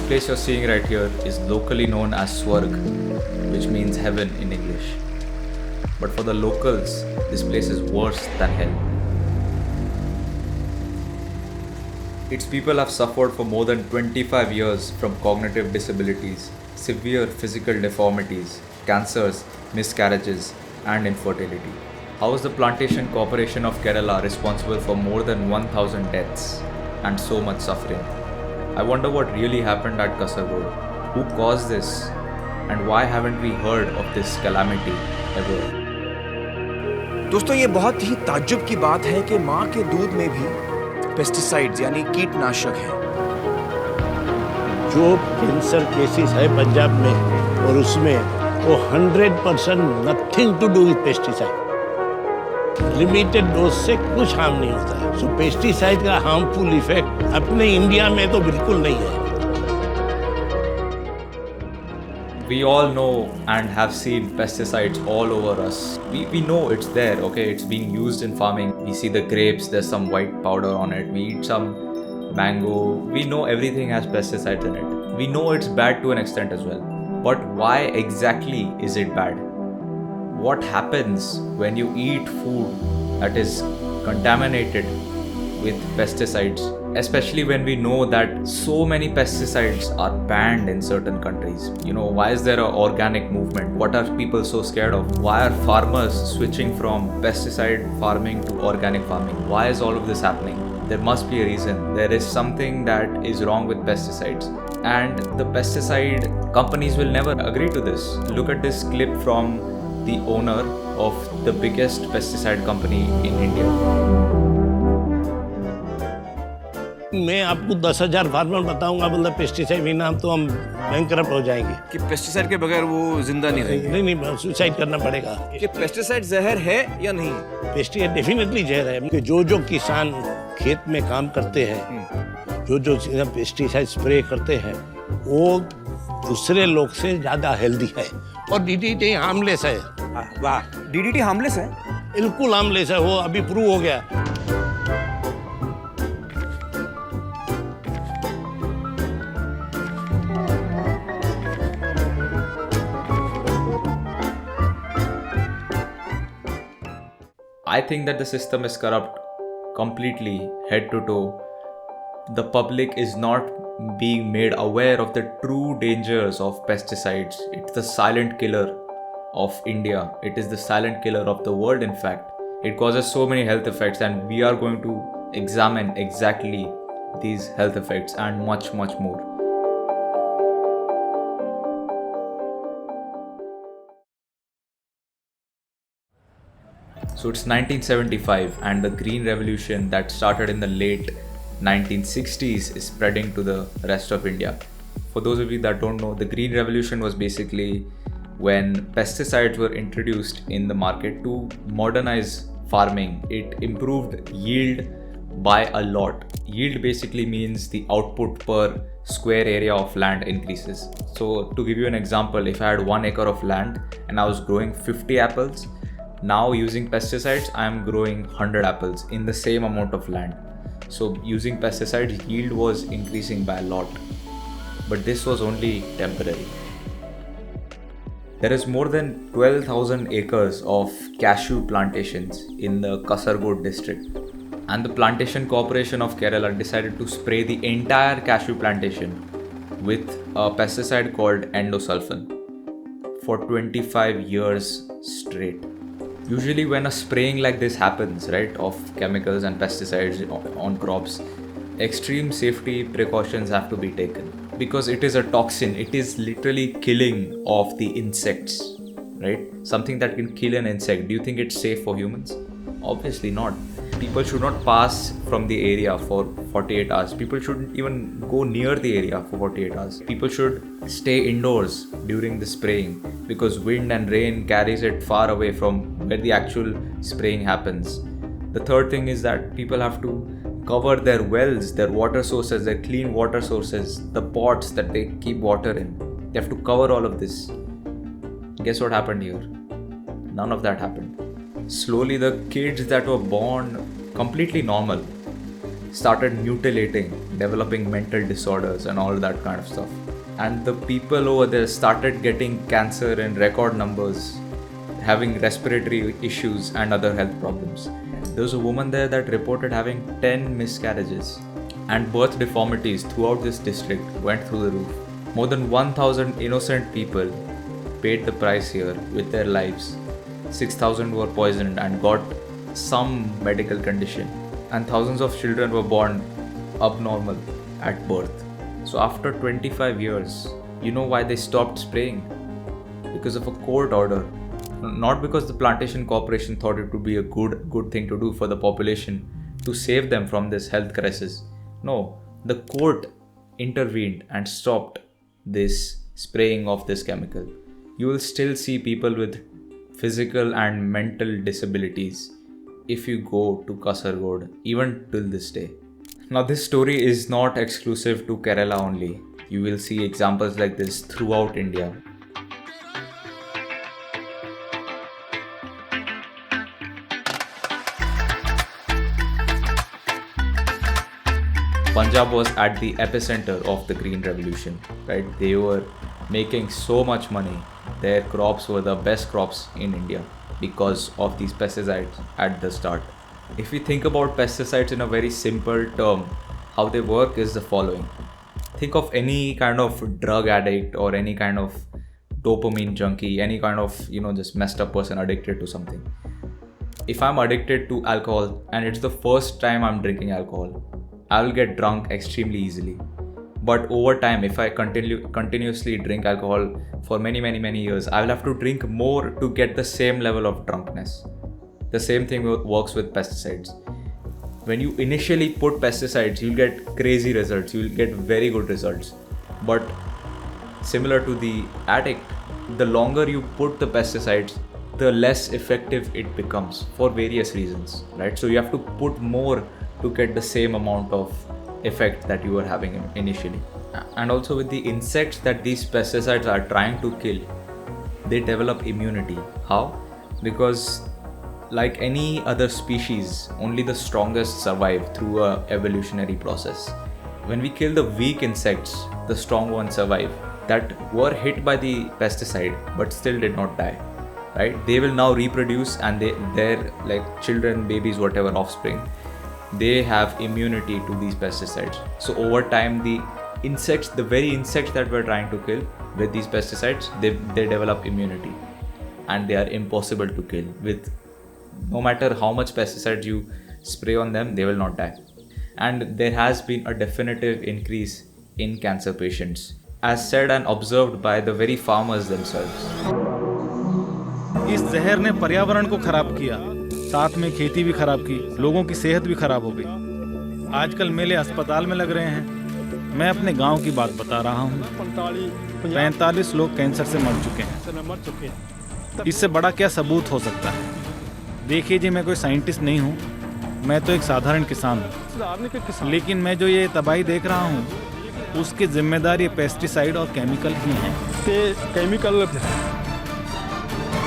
place you're seeing right here is locally known as Swarg, which means heaven in English. But for the locals, this place is worse than hell. Its people have suffered for more than 25 years from cognitive disabilities, severe physical deformities, cancers, miscarriages, and infertility. How is the Plantation Corporation of Kerala responsible for more than 1,000 deaths and so much suffering? I wonder what really happened at Kasargod. Who caused this? And why haven't we heard of this calamity ever? दोस्तों, ये बहुत ही ताज्जुब की बात है कि माँ के दूध में भी पेस्टिसाइड्स यानी कीटनाशक हैं। जो कैंसर केसेस है पंजाब में और उसमें वो 100% nothing to do with pesticide. Limited dose से कुछ हार्म नहीं होता है। सो पेस्टिसाइड का हार्मफुल इफेक्ट अपने इंडिया में तो बिल्कुल नहीं है। We all know and have seen pesticides all over us. We know it's there, okay? It's being used in farming. We see the grapes, there's some white powder on it. We eat some mango. We know everything has pesticides in it. We know it's bad to an extent as well. But why exactly is it bad? What happens when you eat food that is contaminated with pesticides? Especially when we know that so many pesticides are banned in certain countries. You know, why is there an organic movement? What are people so scared of? Why are farmers switching from pesticide farming to organic farming? Why is all of this happening? There must be a reason. There is something that is wrong with pesticides. And the pesticide companies will never agree to this. Look at this clip from the owner of the biggest pesticide company in India. मैं आपको 10,000 farmer बताऊंगा, मतलब pesticide बिना तो हम bankrupt हो जाएंगे। कि पेस्टिसाइड के बगैर वो जिंदा नहीं रहेंगे। नहीं, सुसाइड करना पड़ेगा। कि पेस्टिसाइड जहर है या नहीं? पेस्टिसाइड डेफिनेटली जहर है। कि जो किसान खेत में काम करते हैं, जो पेस्टिसाइड स्प्रे करते हैं, वो दूसरे लोग से ज्यादा हेल्दी है। और डीडीटी हार्मलेस है। वाह, डीडीटी हार्मलेस है? बिल्कुल हार्मलेस है, वो अभी प्रूव हो गया। I think that the system is corrupt completely, head to toe. The public is not being made aware of the true dangers of pesticides. It's the silent killer of India. It is the silent killer of the world, in fact. It causes so many health effects, and we are going to examine exactly these health effects and much, much more. So it's 1975, and the Green Revolution that started in the late 1960s is spreading to the rest of India. For those of you that don't know, the Green Revolution was basically when pesticides were introduced in the market to modernize farming. It improved yield by a lot. Yield basically means the output per square area of land increases. So to give you an example, if I had 1 acre of land and I was growing 50 apples, now using pesticides, I am growing 100 apples in the same amount of land. So using pesticides, yield was increasing by a lot. But this was only temporary. There is more than 12,000 acres of cashew plantations in the Kasargod district. And the Plantation Corporation of Kerala decided to spray the entire cashew plantation with a pesticide called endosulfan for 25 years straight. Usually when a spraying like this happens, right, of chemicals and pesticides on crops, extreme safety precautions have to be taken because it is a toxin. It is literally killing of the insects, right? Something that can kill an insect. Do you think it's safe for humans? Obviously not. People should not pass from the area for 48 hours. People shouldn't even go near the area for 48 hours. People should stay indoors during the spraying because wind and rain carries it far away from where the actual spraying happens. The third thing is that people have to cover their wells, their water sources, their clean water sources, the pots that they keep water in. They have to cover all of this. Guess what happened here? None of that happened. Slowly the kids that were born completely normal started mutilating, developing mental disorders and all that kind of stuff. And the people over there started getting cancer in record numbers, having respiratory issues and other health problems. There was a woman there that reported having 10 miscarriages, and birth deformities throughout this district went through the roof. More than 1,000 innocent people paid the price here with their lives. 6,000 were poisoned and got some medical condition, and thousands of children were born abnormal at birth. So after 25 years, you know why they stopped spraying? Because of a court order. Not because the plantation corporation thought it would be a good thing to do for the population to save them from this health crisis. No, the court intervened and stopped this spraying of this chemical. You will still see people with physical and mental disabilities if you go to Kasargod, even till this day. Now, this story is not exclusive to Kerala only. You will see examples like this throughout India. Punjab was at the epicenter of the Green Revolution, right? They were making so much money. Their crops were the best crops in India because of these pesticides at the start. If we think about pesticides in a very simple term, how they work is the following. Think of any kind of drug addict or any kind of dopamine junkie, any kind of, just messed up person addicted to something. If I'm addicted to alcohol and it's the first time I'm drinking alcohol, I will get drunk extremely easily. But over time, if I continuously drink alcohol for many years, I will have to drink more to get the same level of drunkenness. The same thing works with pesticides. When you initially put pesticides, you'll get crazy results, you'll get very good results. But similar to the addict, the longer you put the pesticides, the less effective it becomes for various reasons, right? So you have to put more to get the same amount of effect that you were having initially. And also with the insects that these pesticides are trying to kill, they develop immunity. How? Because like any other species, only the strongest survive through a evolutionary process. When we kill the weak insects, the strong ones survive, that were hit by the pesticide but still did not die, right? They will now reproduce, and they're like children, babies, whatever, offspring, they have immunity to these pesticides. So over time, the very insects that we're trying to kill with these pesticides, they develop immunity, and they are impossible to kill. With no matter how much pesticides you spray on them, they will not die. And there has been a definitive increase in cancer patients, as said and observed by the very farmers themselves. इस जहर ने पर्यावरण को खराब किया, साथ में खेती भी खराब की, लोगों की सेहत भी खराब हो गई। आजकल मेले अस्पताल में लग रहे हैं। मैं अपने गांव की बात बता रहा हूं। 45 लोग कैंसर से मर चुके हैं। इससे बड़ा क्या सबूत हो सकता है? देखिए जी, मैं कोई साइंटिस्ट नहीं हूं, मैं तो एक साधारण किसान हूं। लेकिन मैं जो ये तबाही देख रहा हूं, उसकी जिम्मेदार ये पेस्टिसाइड और केमिकल ही हैं।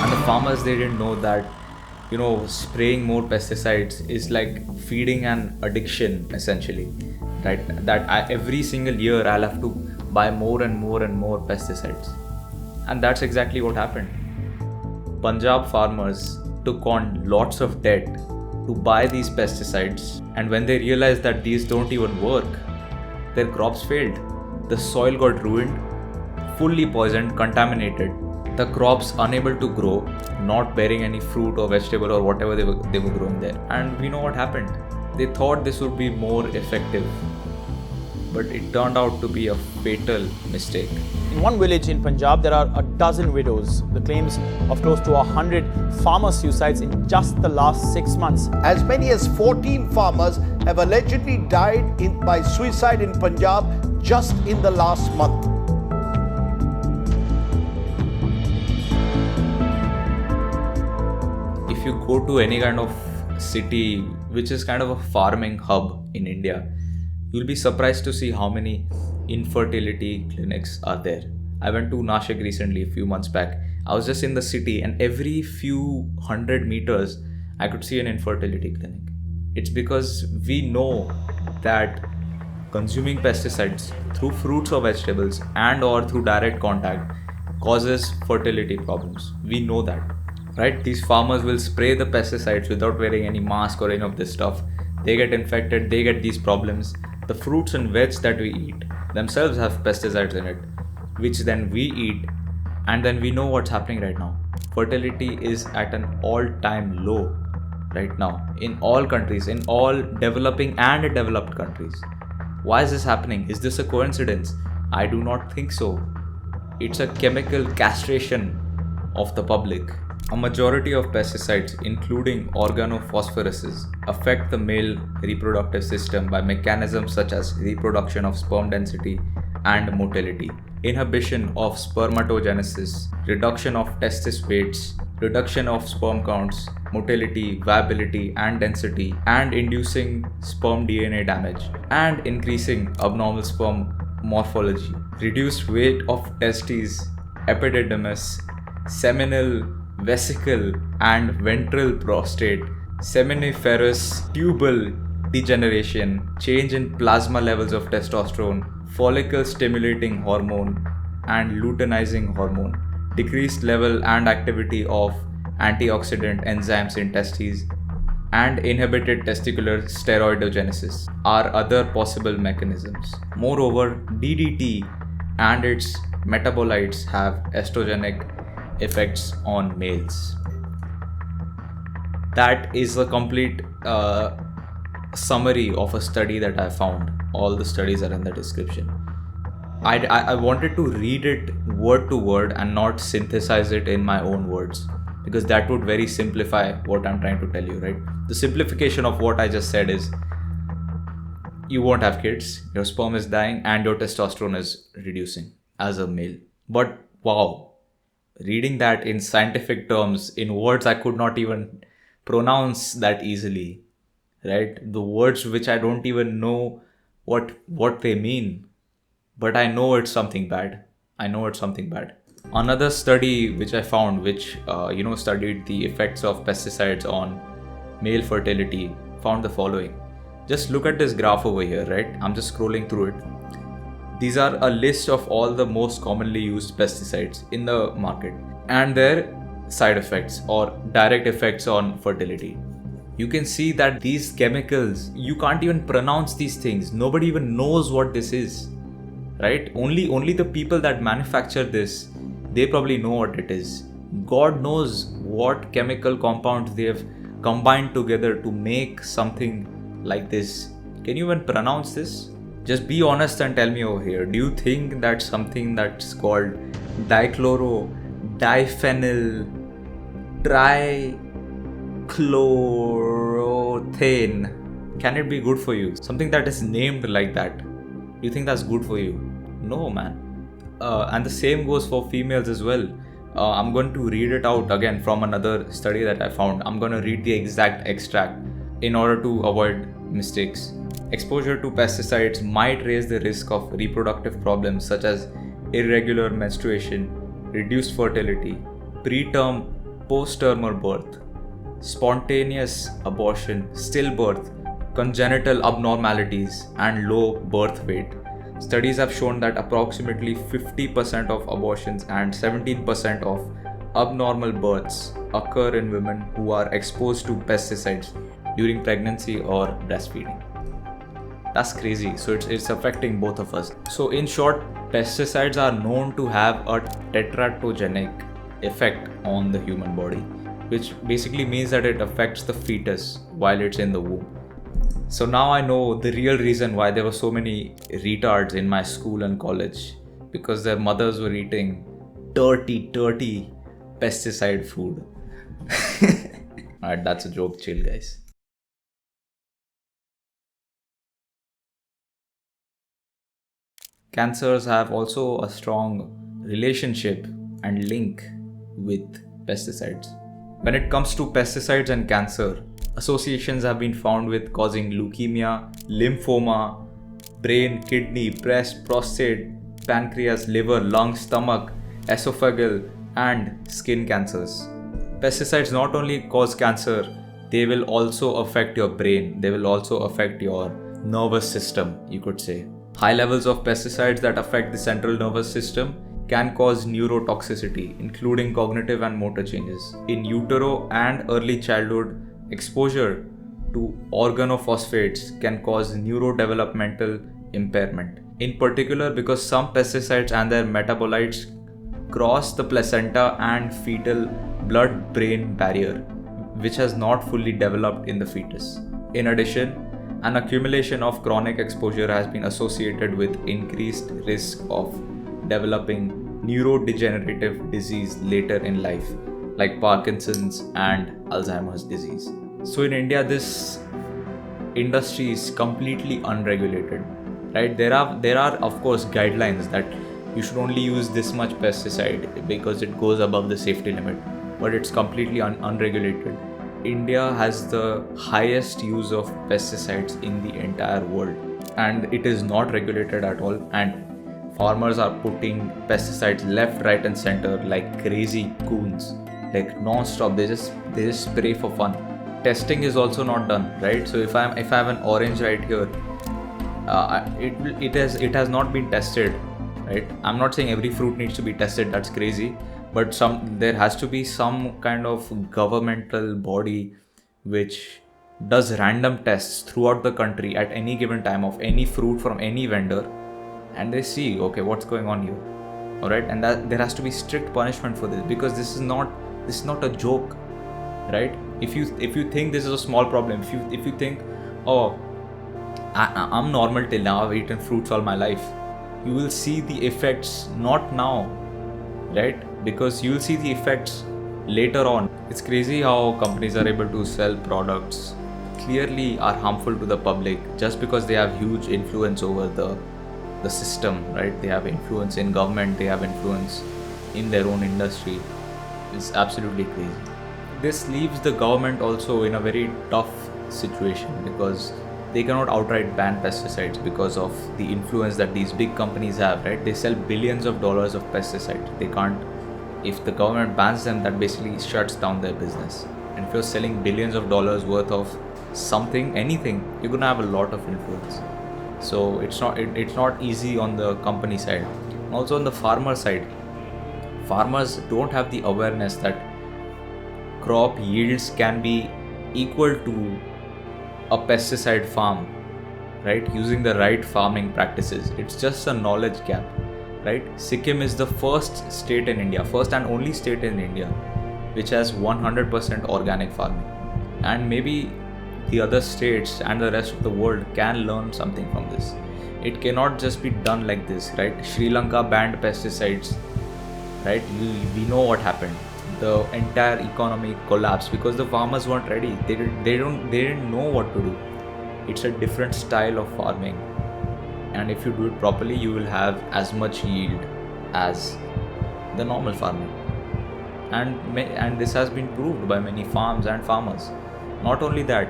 And the farmers, they didn't know that spraying more pesticides is like feeding an addiction, essentially, right? That every single year I'll have to buy more and more pesticides. And that's exactly what happened. Punjab farmers took on lots of debt to buy these pesticides, and when they realized that these don't even work, their crops failed. The soil got ruined, fully poisoned, contaminated. The crops unable to grow, not bearing any fruit or vegetable or whatever they were growing there. And we know what happened. They thought this would be more effective, but it turned out to be a fatal mistake. In one village in Punjab, there are a dozen widows. The claims of close to 100 farmer suicides in just the last 6 months. As many as 14 farmers have allegedly died by suicide in Punjab just in the last month. If you go to any kind of city which is kind of a farming hub in India, you'll be surprised to see how many infertility clinics are there. I went to Nashik recently, a few months back. I was just in the city, and every few 100 meters, I could see an infertility clinic. It's because we know that consuming pesticides through fruits or vegetables and or through direct contact causes fertility problems. We know that, right? These farmers will spray the pesticides without wearing any mask or any of this stuff. They get infected, they get these problems. The fruits and veg that we eat themselves have pesticides in it, which then we eat, and then we know what's happening right now. Fertility is at an all-time low right now in all countries, in all developing and developed countries. Why is this happening? Is this a coincidence? I do not think so. It's a chemical castration of the public. A majority of pesticides, including organophosphoruses, affect the male reproductive system by mechanisms such as reproduction of sperm density and motility, inhibition of spermatogenesis, reduction of testis weights, reduction of sperm counts, motility, viability, and density, and inducing sperm DNA damage, and increasing abnormal sperm morphology, reduced weight of testes, epididymis, seminal vesicle and ventral prostate, seminiferous tubal degeneration, change in plasma levels of testosterone, follicle stimulating hormone and luteinizing hormone, decreased level and activity of antioxidant enzymes in testes, and inhibited testicular steroidogenesis are other possible mechanisms. Moreover, DDT and its metabolites have estrogenic effects on males. That is a complete summary of a study that I found. All the studies are in the description. I wanted to read it word to word and not synthesize it in my own words, because that would very simplify what I'm trying to tell you, right? The simplification of what I just said is you won't have kids, your sperm is dying, and your testosterone is reducing as a male. But wow, reading that in scientific terms, in words I could not even pronounce that easily, right? The words which I don't even know what they mean, but I know it's something bad. I know it's something bad. Another study which I found, which studied the effects of pesticides on male fertility, found the following. Just look at this graph over here, right? I'm just scrolling through it. These are a list of all the most commonly used pesticides in the market and their side effects or direct effects on fertility. You can see that these chemicals, you can't even pronounce these things. Nobody even knows what this is, right? Only the people that manufacture this, they probably know what it is. God knows what chemical compounds they have combined together to make something like this. Can you even pronounce this? Just be honest and tell me over here. Do you think that something that's called diphenyl trichloroethane, can it be good for you? Something that is named like that, do you think that's good for you? No, man. And the same goes for females as well. I'm going to read it out again from another study that I found. I'm going to read the exact extract in order to avoid mistakes. Exposure to pesticides might raise the risk of reproductive problems such as irregular menstruation, reduced fertility, preterm, post-termal birth, spontaneous abortion, stillbirth, congenital abnormalities, and low birth weight. Studies have shown that approximately 50% of abortions and 17% of abnormal births occur in women who are exposed to pesticides during pregnancy or breastfeeding. That's crazy. So it's affecting both of us. So in short, pesticides are known to have a teratogenic effect on the human body, which basically means that it affects the fetus while it's in the womb. So now I know the real reason why there were so many retards in my school and college, because their mothers were eating dirty pesticide food. Alright, that's a joke. Chill, guys. Cancers have also a strong relationship and link with pesticides. When it comes to pesticides and cancer, associations have been found with causing leukemia, lymphoma, brain, kidney, breast, prostate, pancreas, liver, lung, stomach, esophageal, and skin cancers. Pesticides not only cause cancer, they will also affect your brain. They will also affect your nervous system, you could say. High levels of pesticides that affect the central nervous system can cause neurotoxicity, including cognitive and motor changes. In utero and early childhood, exposure to organophosphates can cause neurodevelopmental impairment. In particular, because some pesticides and their metabolites cross the placenta and fetal blood-brain barrier, which has not fully developed in the fetus. In addition, an accumulation of chronic exposure has been associated with increased risk of developing neurodegenerative disease later in life, like Parkinson's and Alzheimer's disease. So in India, this industry is completely unregulated, right? There are of course guidelines that you should only use this much pesticide because it goes above the safety limit, but it's completely unregulated. India has the highest use of pesticides in the entire world, and it is not regulated at all. And farmers are putting pesticides left, right, and center like crazy coons, like non-stop. They just spray for fun. Testing is also not done, right? So if I have an orange right here, it has not been tested, right? I'm not saying every fruit needs to be tested. That's crazy. But there has to be some kind of governmental body which does random tests throughout the country at any given time of any fruit from any vendor, and they see, okay, what's going on here, all right? And that there has to be strict punishment for this, because this is not a joke, right? If you think this is a small problem, if you think, oh, I'm normal till now, I've eaten fruits all my life, you will see the effects not now, right? Because you will see the effects later on. It's crazy how companies are able to sell products clearly are harmful to the public just because they have huge influence over the system, right? They have influence in government, they have influence in their own industry. It's absolutely crazy. This leaves the government also in a very tough situation, because they cannot outright ban pesticides because of the influence that these big companies have, right? They sell billions of dollars of pesticides. They can't, if the government bans them, that basically shuts down their business. And if you're selling billions of dollars worth of something, anything, you're gonna have a lot of influence. So it's not easy on the company side. Also on the farmer side, farmers don't have the awareness that crop yields can be equal to a pesticide farm, right? Using the right farming practices. It's just a knowledge gap, right? Sikkim is the first state in India, first and only state in India, which has 100% organic farming. And maybe the other states and the rest of the world can learn something from this. It cannot just be done like this, right? Sri Lanka banned pesticides, right? We know what happened. The entire economy collapsed because the farmers weren't ready. They didn't know what to do. It's a different style of farming, and if you do it properly, you will have as much yield as the normal farming. And this has been proved by many farms and farmers. Not only that,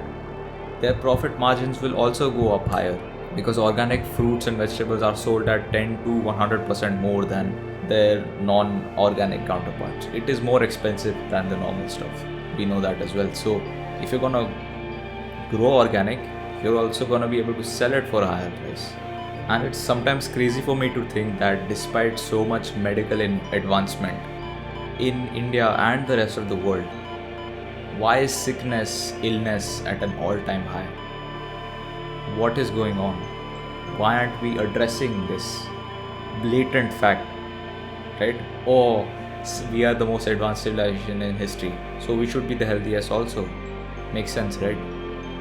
their profit margins will also go up higher, because organic fruits and vegetables are sold at 10 to 100% more than their non-organic counterparts. It is more expensive than the normal stuff. We know that as well. So if you're gonna grow organic, you're also gonna be able to sell it for a higher price. And it's sometimes crazy for me to think that despite so much medical advancement in India and the rest of the world, why is illness at an all-time high? What is going on? Why aren't we addressing this blatant fact, right? Oh, we are the most advanced civilization in history, so we should be the healthiest also. Makes sense, right?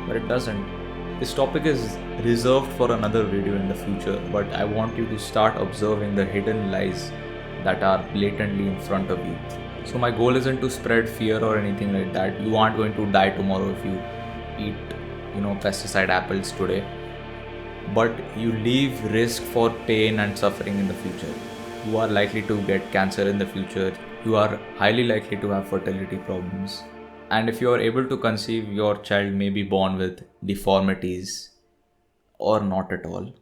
But it doesn't. This topic is reserved for another video in the future, but I want you to start observing the hidden lies that are blatantly in front of you. So my goal isn't to spread fear or anything like that. You aren't going to die tomorrow if you eat, pesticide apples today. But you leave risk for pain and suffering in the future. You are likely to get cancer in the future. You are highly likely to have fertility problems. And if you are able to conceive, your child may be born with deformities or not at all.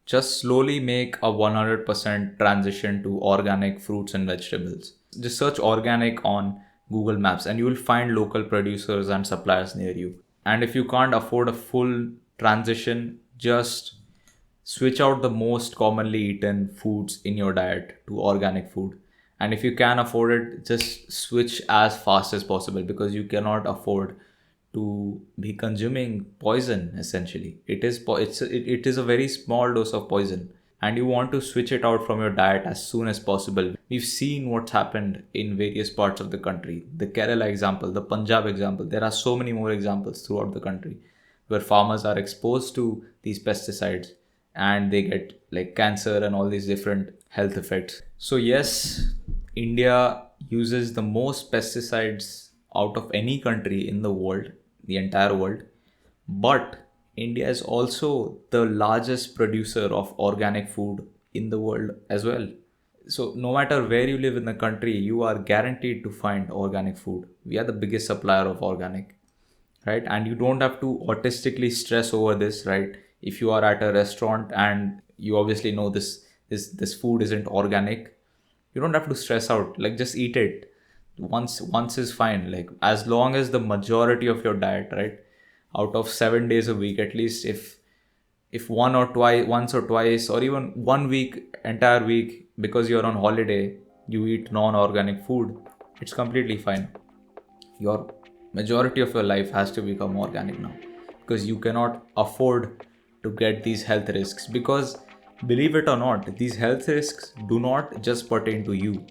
Just slowly make a 100% transition to organic fruits and vegetables. Just search organic on Google Maps, and you will find local producers and suppliers near you. And if you can't afford a full transition, just switch out the most commonly eaten foods in your diet to organic food. And if you can afford it, just switch as fast as possible, because you cannot afford to be consuming poison. Essentially, it is a very small dose of poison, and you want to switch it out from your diet as soon as possible. We've seen what's happened in various parts of the country. The Kerala example, the Punjab example, there are so many more examples throughout the country where farmers are exposed to these pesticides and they get like cancer and all these different health effects. So yes, India uses the most pesticides out of any country in the world, the entire world. But India is also the largest producer of organic food in the world as well. So no matter where you live in the country, you are guaranteed to find organic food. We are the biggest supplier of organic, right? And you don't have to artistically stress over this, right? If you are at a restaurant and you obviously know this food isn't organic, you don't have to stress out. Like, just eat it. Once is fine. Like, as long as the majority of your diet, right, out of 7 days a week, at least if once or twice, or even 1 week, entire week, because you're on holiday, you eat non-organic food, it's completely fine. Your majority of your life has to become organic now, because you cannot afford to get these health risks. Because believe it or not, these health risks do not just pertain to you.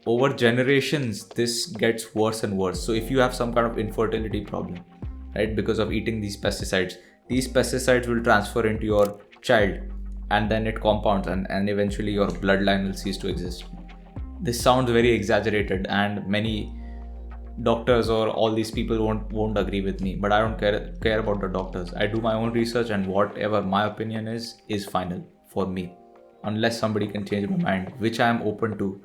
Over generations, this gets worse and worse. So if you have some kind of infertility problem, right, because of eating these pesticides will transfer into your child, and then it compounds, and eventually your bloodline will cease to exist. This sounds very exaggerated, and many doctors or all these people won't agree with me, but I don't care about the doctors. I do my own research, and whatever my opinion is final for me, unless somebody can change my mind, which I am open to.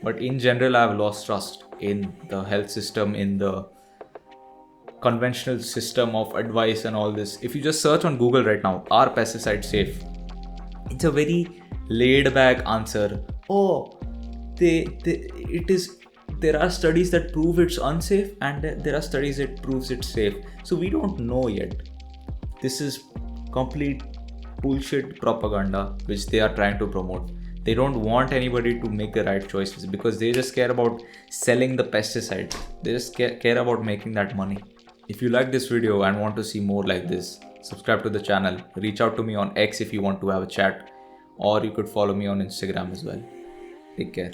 But in general, I have lost trust in the health system, in the conventional system of advice and all this. If you just search on Google right now, are pesticides safe? It's a very laid back answer. Oh, there are studies that prove it's unsafe, and there are studies that proves it's safe. So we don't know yet. This is complete bullshit propaganda which they are trying to promote. They don't want anybody to make the right choices, because they just care about selling the pesticides. They just care about making that money. If you like this video and want to see more like this, subscribe to the channel. Reach out to me on X if you want to have a chat, or you could follow me on Instagram as well. Take care.